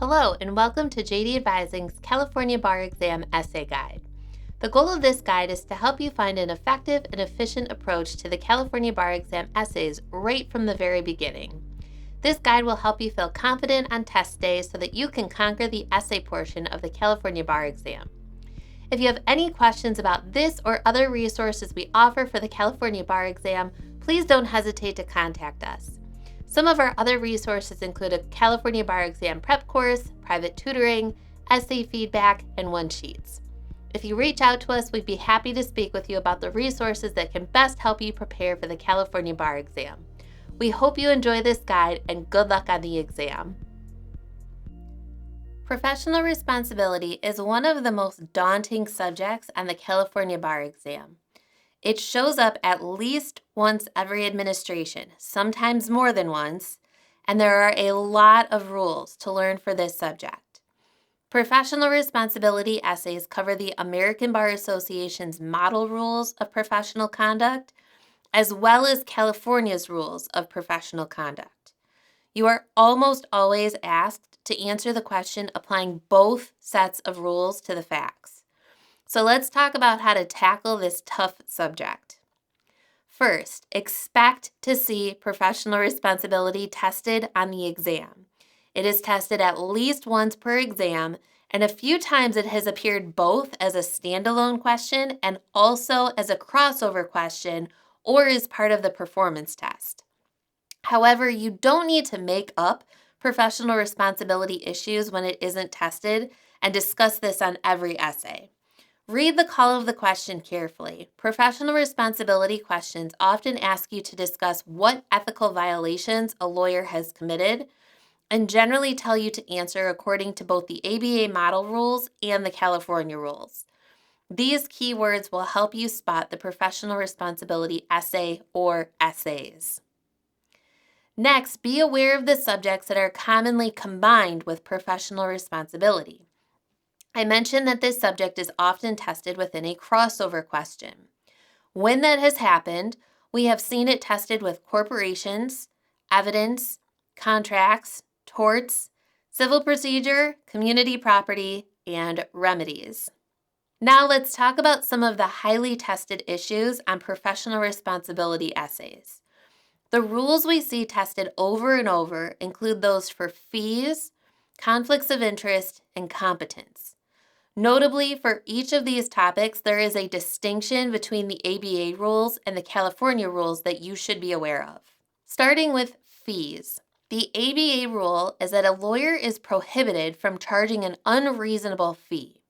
Hello, and welcome to JD Advising's California Bar Exam Essay Guide. The goal of this guide is to help you find an effective and efficient approach to the California Bar Exam essays right from the very beginning. This guide will help you feel confident on test day so that you can conquer the essay portion of the California Bar Exam. If you have any questions about this or other resources we offer for the California Bar Exam, please don't hesitate to contact us. Some of our other resources include a California Bar Exam prep course, private tutoring, essay feedback, and one-sheets. If you reach out to us, we'd be happy to speak with you about the resources that can best help you prepare for the California Bar Exam. We hope you enjoy this guide and good luck on the exam. Professional responsibility is one of the most daunting subjects on the California Bar Exam. It shows up at least once every administration, sometimes more than once, and there are a lot of rules to learn for this subject. Professional responsibility essays cover the American Bar Association's model rules of professional conduct, as well as California's rules of professional conduct. You are almost always asked to answer the question applying both sets of rules to the facts. So let's talk about how to tackle this tough subject. First, expect to see professional responsibility tested on the exam. It is tested at least once per exam, and a few times it has appeared both as a standalone question and also as a crossover question or as part of the performance test. However, you don't need to make up professional responsibility issues when it isn't tested and discuss this on every essay. Read the call of the question carefully. Professional responsibility questions often ask you to discuss what ethical violations a lawyer has committed and generally tell you to answer according to both the ABA model rules and the California rules. These keywords will help you spot the professional responsibility essay or essays. Next, be aware of the subjects that are commonly combined with professional responsibility. I mentioned that this subject is often tested within a crossover question. When that has happened, we have seen it tested with corporations, evidence, contracts, torts, civil procedure, community property, and remedies. Now let's talk about some of the highly tested issues on professional responsibility essays. The rules we see tested over and over include those for fees, conflicts of interest, and competence. Notably, for each of these topics, there is a distinction between the ABA rules and the California rules that you should be aware of. Starting with fees. The ABA rule is that a lawyer is prohibited from charging an unreasonable fee.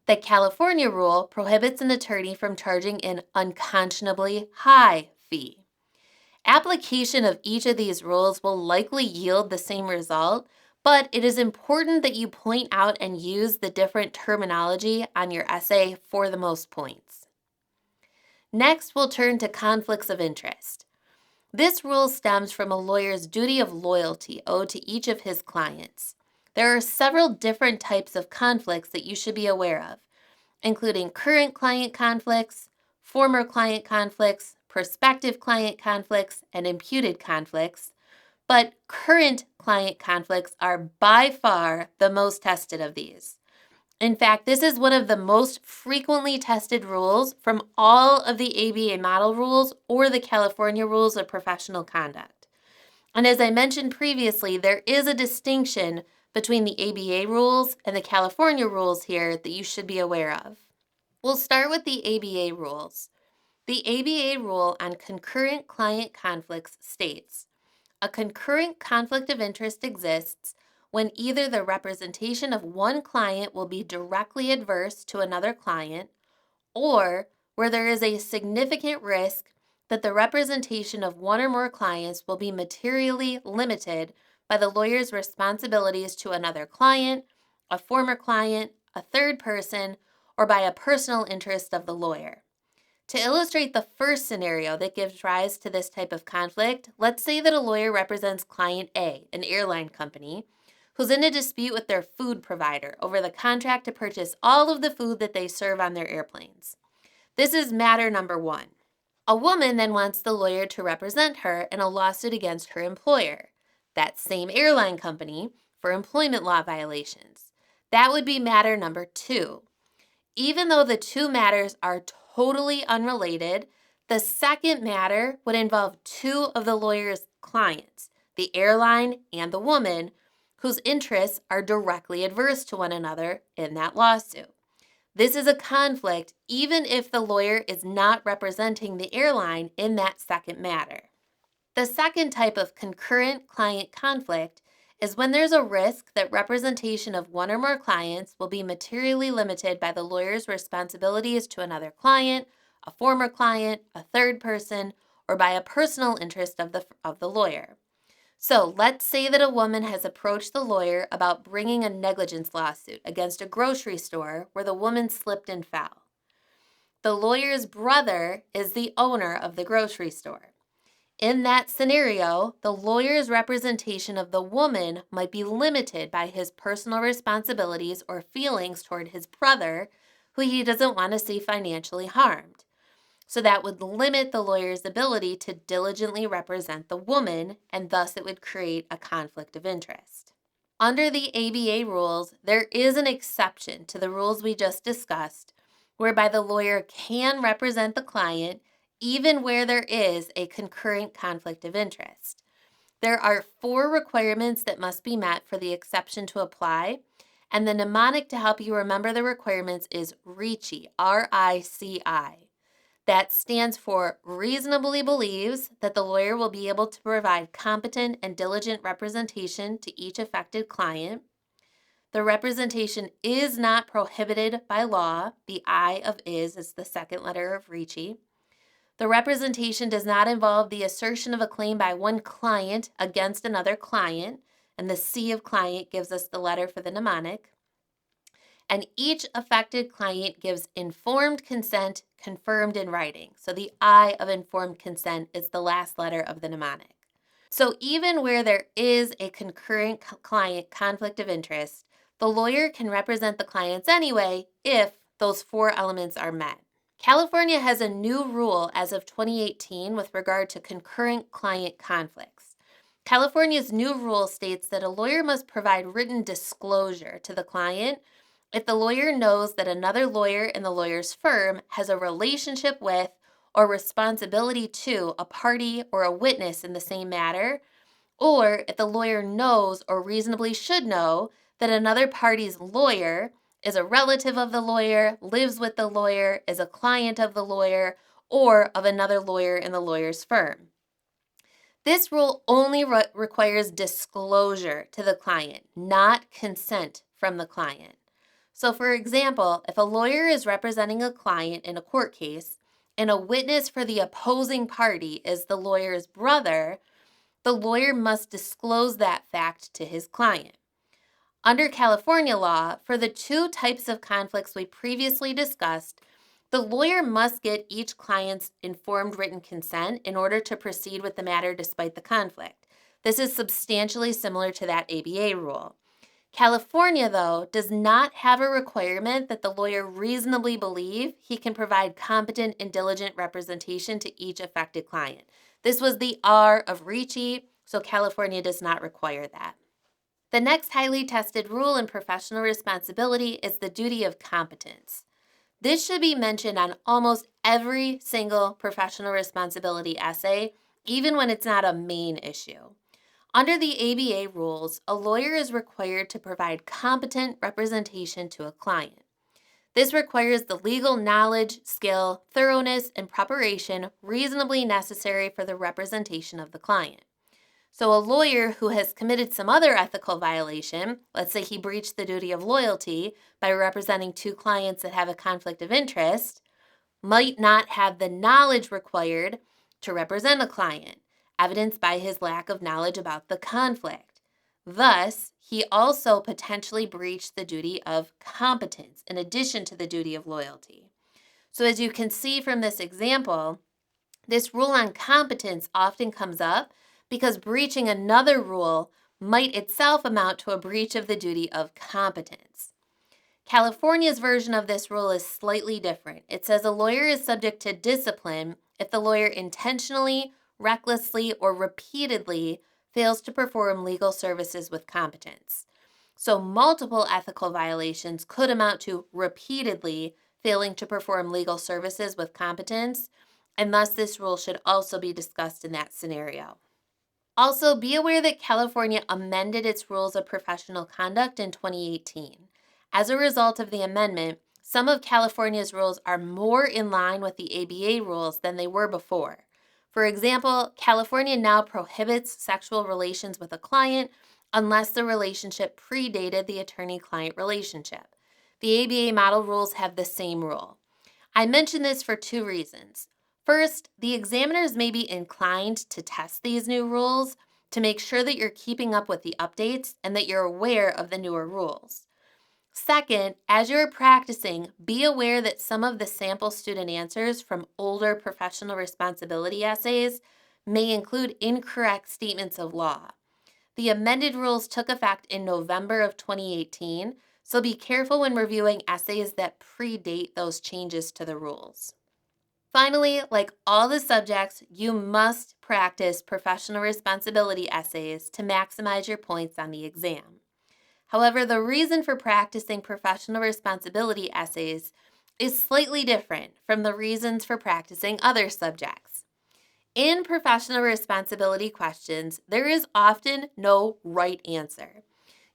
The California rule prohibits an attorney from charging an unconscionably high fee. Application of each of these rules will likely yield the same result, but it is important that you point out and use the different terminology on your essay for the most points. Next, we'll turn to conflicts of interest. This rule stems from a lawyer's duty of loyalty owed to each of his clients. There are several different types of conflicts that you should be aware of, including current client conflicts, former client conflicts, prospective client conflicts, and imputed conflicts. But current client conflicts are by far the most tested of these. In fact, this is one of the most frequently tested rules from all of the ABA model rules or the California rules of professional conduct. And as I mentioned previously, there is a distinction between the ABA rules and the California rules here that you should be aware of. We'll start with the ABA rules. The ABA rule on concurrent client conflicts states, a concurrent conflict of interest exists when either the representation of one client will be directly adverse to another client, or where there is a significant risk that the representation of one or more clients will be materially limited by the lawyer's responsibilities to another client, a former client, a third person, or by a personal interest of the lawyer. To illustrate the first scenario that gives rise to this type of conflict, let's say that a lawyer represents client A, an airline company, who's in a dispute with their food provider over the contract to purchase all of the food that they serve on their airplanes. This is matter number one. A woman then wants the lawyer to represent her in a lawsuit against her employer. That same airline company for employment law violations. That would be matter number 2. Even though the two matters are totally unrelated, the second matter would involve two of the lawyer's clients, the airline and the woman, whose interests are directly adverse to one another in that lawsuit. This is a conflict even if the lawyer is not representing the airline in that second matter. The second type of concurrent client conflict is when there's a risk that representation of one or more clients will be materially limited by the lawyer's responsibilities to another client, a former client, a third person, or by a personal interest of the lawyer. So let's say that a woman has approached the lawyer about bringing a negligence lawsuit against a grocery store where the woman slipped and fell. The lawyer's brother is the owner of the grocery store. In that scenario, the lawyer's representation of the woman might be limited by his personal responsibilities or feelings toward his brother, who he doesn't want to see financially harmed. So that would limit the lawyer's ability to diligently represent the woman, and thus it would create a conflict of interest. Under the ABA rules, there is an exception to the rules we just discussed, whereby the lawyer can represent the client even where there is a concurrent conflict of interest. There are 4 requirements that must be met for the exception to apply, and the mnemonic to help you remember the requirements is RICI, R-I-C-I. That stands for reasonably believes that the lawyer will be able to provide competent and diligent representation to each affected client. The representation is not prohibited by law. The I of is the second letter of RICI. The representation does not involve the assertion of a claim by one client against another client, and the C of client gives us the letter for the mnemonic. And each affected client gives informed consent confirmed in writing. So the I of informed consent is the last letter of the mnemonic. So even where there is a concurrent client conflict of interest, the lawyer can represent the clients anyway if those 4 elements are met. California has a new rule as of 2018 with regard to concurrent client conflicts. California's new rule states that a lawyer must provide written disclosure to the client if the lawyer knows that another lawyer in the lawyer's firm has a relationship with or responsibility to a party or a witness in the same matter, or if the lawyer knows or reasonably should know that another party's lawyer is a relative of the lawyer, lives with the lawyer, is a client of the lawyer, or of another lawyer in the lawyer's firm. This rule only requires disclosure to the client, not consent from the client. So, for example, if a lawyer is representing a client in a court case and a witness for the opposing party is the lawyer's brother, the lawyer must disclose that fact to his client. Under California law, for the 2 types of conflicts we previously discussed, the lawyer must get each client's informed written consent in order to proceed with the matter despite the conflict. This is substantially similar to that ABA rule. California, though, does not have a requirement that the lawyer reasonably believe he can provide competent and diligent representation to each affected client. This was the R of RICI, so California does not require that. The next highly tested rule in professional responsibility is the duty of competence. This should be mentioned on almost every single professional responsibility essay, even when it's not a main issue. Under the ABA rules, a lawyer is required to provide competent representation to a client. This requires the legal knowledge, skill, thoroughness, and preparation reasonably necessary for the representation of the client. So a lawyer who has committed some other ethical violation, let's say he breached the duty of loyalty by representing 2 clients that have a conflict of interest, might not have the knowledge required to represent a client, evidenced by his lack of knowledge about the conflict. Thus, he also potentially breached the duty of competence in addition to the duty of loyalty. So as you can see from this example, this rule on competence often comes up because breaching another rule might itself amount to a breach of the duty of competence. California's version of this rule is slightly different. It says a lawyer is subject to discipline if the lawyer intentionally, recklessly, or repeatedly fails to perform legal services with competence. So, multiple ethical violations could amount to repeatedly failing to perform legal services with competence, and thus this rule should also be discussed in that scenario. Also, be aware that California amended its rules of professional conduct in 2018. As a result of the amendment, some of California's rules are more in line with the ABA rules than they were before. For example, California now prohibits sexual relations with a client unless the relationship predated the attorney client relationship. The ABA model rules have the same rule. I mention this for two reasons. First, the examiners may be inclined to test these new rules to make sure that you're keeping up with the updates and that you're aware of the newer rules. Second, as you're practicing, be aware that some of the sample student answers from older professional responsibility essays may include incorrect statements of law. The amended rules took effect in November of 2018, so be careful when reviewing essays that predate those changes to the rules. Finally, like all the subjects, you must practice professional responsibility essays to maximize your points on the exam. However, the reason for practicing professional responsibility essays is slightly different from the reasons for practicing other subjects. In professional responsibility questions, there is often no right answer.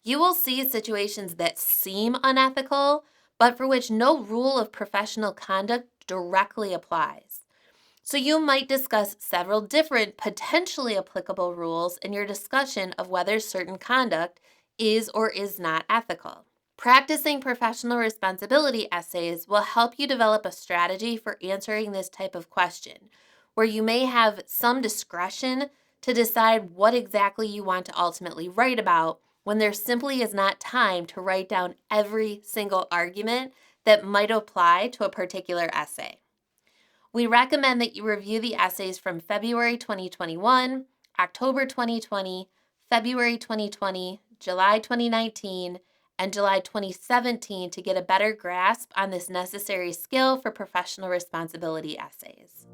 You will see situations that seem unethical, but for which no rule of professional conduct directly applies. So you might discuss several different potentially applicable rules in your discussion of whether certain conduct is or is not ethical. Practicing professional responsibility essays will help you develop a strategy for answering this type of question, where you may have some discretion to decide what exactly you want to ultimately write about when there simply is not time to write down every single argument that might apply to a particular essay. We recommend that you review the essays from February 2021, October 2020, February 2020, July 2019, and July 2017 to get a better grasp on this necessary skill for professional responsibility essays.